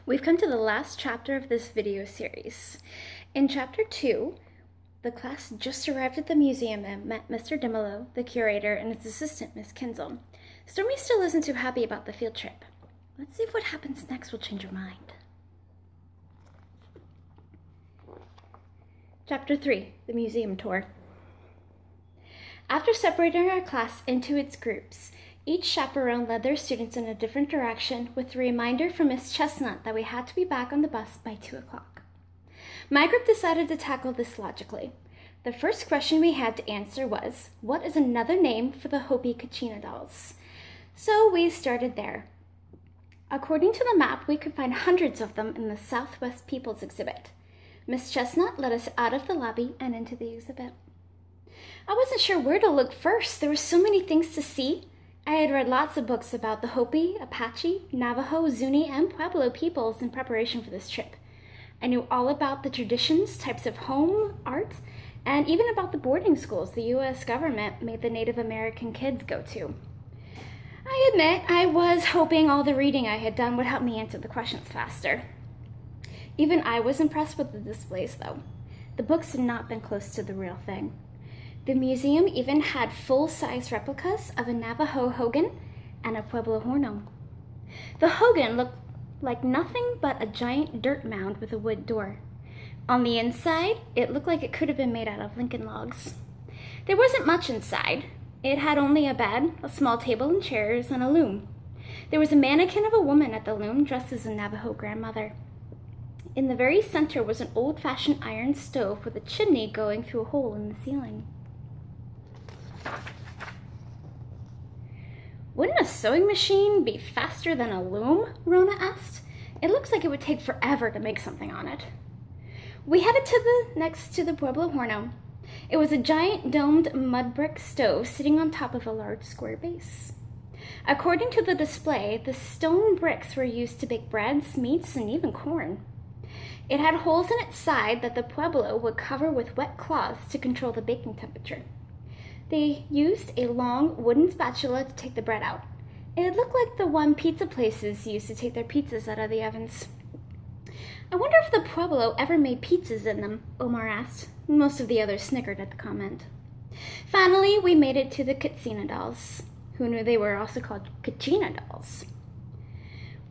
We've come to the last chapter of this video series. In chapter 2, the class just arrived at the museum and met Mr. Dimelo, the curator, and his assistant, Miss Kinzel. Stormy still isn't too happy about the field trip. Let's see if what happens next will change her mind. Chapter 3, the museum tour. After separating our class into its groups, each chaperone led their students in a different direction with a reminder from Miss Chestnut that we had to be back on the bus by 2 o'clock. My group decided to tackle this logically. The first question we had to answer was, what is another name for the Hopi Kachina dolls? So we started there. According to the map, we could find hundreds of them in the Southwest People's exhibit. Miss Chestnut led us out of the lobby and into the exhibit. I wasn't sure where to look first. There were so many things to see. I had read lots of books about the Hopi, Apache, Navajo, Zuni, and Pueblo peoples in preparation for this trip. I knew all about the traditions, types of home, art, and even about the boarding schools the U.S. government made the Native American kids go to. I admit I was hoping all the reading I had done would help me answer the questions faster. Even I was impressed with the displays, though. The books had not been close to the real thing. The museum even had full-size replicas of a Navajo hogan and a Pueblo horno. The hogan looked like nothing but a giant dirt mound with a wood door. On the inside, it looked like it could have been made out of Lincoln logs. There wasn't much inside. It had only a bed, a small table and chairs, and a loom. There was a mannequin of a woman at the loom dressed as a Navajo grandmother. In the very center was an old-fashioned iron stove with a chimney going through a hole in the ceiling. Wouldn't a sewing machine be faster than a loom? Rona asked. It looks like it would take forever to make something on it. We headed next to the Pueblo horno. It was a giant domed mud brick stove sitting on top of a large square base. According to the display, the stone bricks were used to bake breads, meats, and even corn. It had holes in its side that the Pueblo would cover with wet cloths to control the baking temperature. They used a long wooden spatula to take the bread out. It looked like the one pizza places used to take their pizzas out of the ovens. I wonder if the Pueblo ever made pizzas in them, Omar asked. Most of the others snickered at the comment. Finally, we made it to the Kachina dolls. Who knew they were also called Kachina dolls?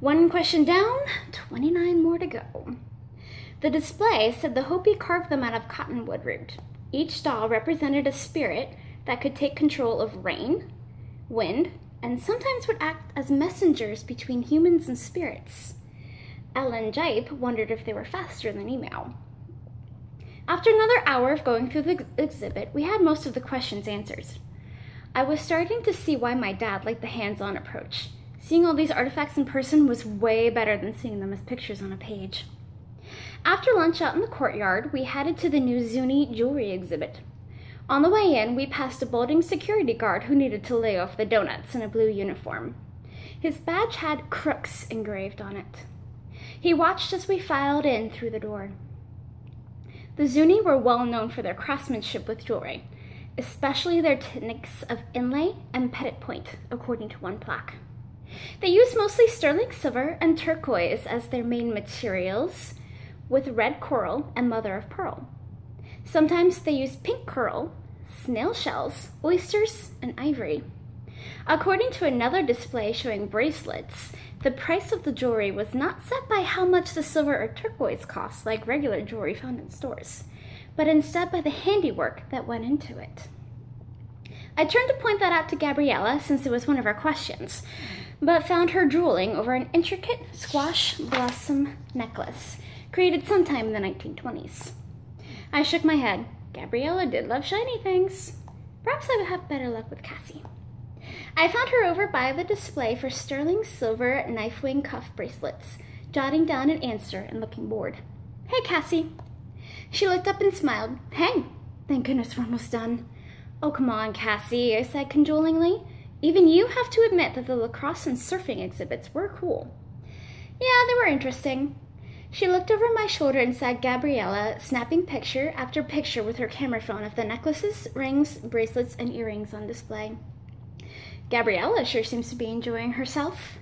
1 question down, 29 more to go. The display said the Hopi carved them out of cottonwood root. Each doll represented a spirit that could take control of rain, wind, and sometimes would act as messengers between humans and spirits. Ellen Jipe wondered if they were faster than email. After another hour of going through the exhibit, we had most of the questions answered. I was starting to see why my dad liked the hands-on approach. Seeing all these artifacts in person was way better than seeing them as pictures on a page. After lunch out in the courtyard, we headed to the new Zuni jewelry exhibit. On the way in, we passed a balding security guard who needed to lay off the donuts in a blue uniform. His badge had crooks engraved on it. He watched as we filed in through the door. The Zuni were well known for their craftsmanship with jewelry, especially their techniques of inlay and petit point, according to one plaque. They used mostly sterling silver and turquoise as their main materials, with red coral and mother of pearl. Sometimes they used pink coral, snail shells, oysters, and ivory. According to another display showing bracelets, the price of the jewelry was not set by how much the silver or turquoise cost like regular jewelry found in stores, but instead by the handiwork that went into it. I turned to point that out to Gabriella since it was one of our questions, but found her drooling over an intricate squash blossom necklace created sometime in the 1920s. I shook my head. Gabriella did love shiny things. Perhaps I would have better luck with Cassie. I found her over by the display for sterling silver knife wing cuff bracelets, jotting down an answer and looking bored. Hey, Cassie. She looked up and smiled. Hey, thank goodness we're almost done. Oh, come on, Cassie, I said cajolingly. Even you have to admit that the lacrosse and surfing exhibits were cool. Yeah, they were interesting. She looked over my shoulder and saw Gabriella snapping picture after picture with her camera phone of the necklaces, rings, bracelets, and earrings on display. Gabriella sure seems to be enjoying herself.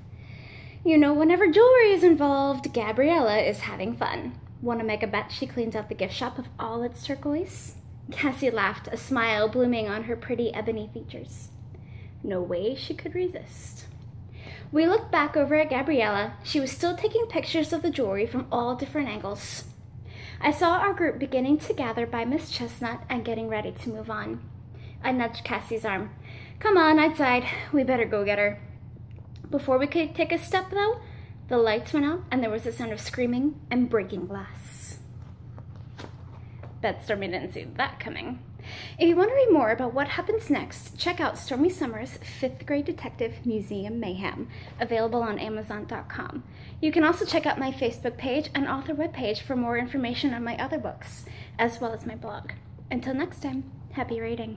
You know, whenever jewelry is involved, Gabriella is having fun. Want to make a bet she cleans out the gift shop of all its turquoise? Cassie laughed, a smile blooming on her pretty ebony features. No way she could resist. We looked back over at Gabriella. She was still taking pictures of the jewelry from all different angles. I saw our group beginning to gather by Miss Chestnut and getting ready to move on. I nudged Cassie's arm. Come on, outside. We better go get her. Before we could take a step, though, the lights went out and there was a sound of screaming and breaking glass. Bet Stormy didn't see that coming. If you want to read more about what happens next, check out Stormy Summers' 5th grade detective museum Mayhem, available on Amazon.com. You can also check out my Facebook page and author webpage for more information on my other books, as well as my blog. Until next time, happy reading.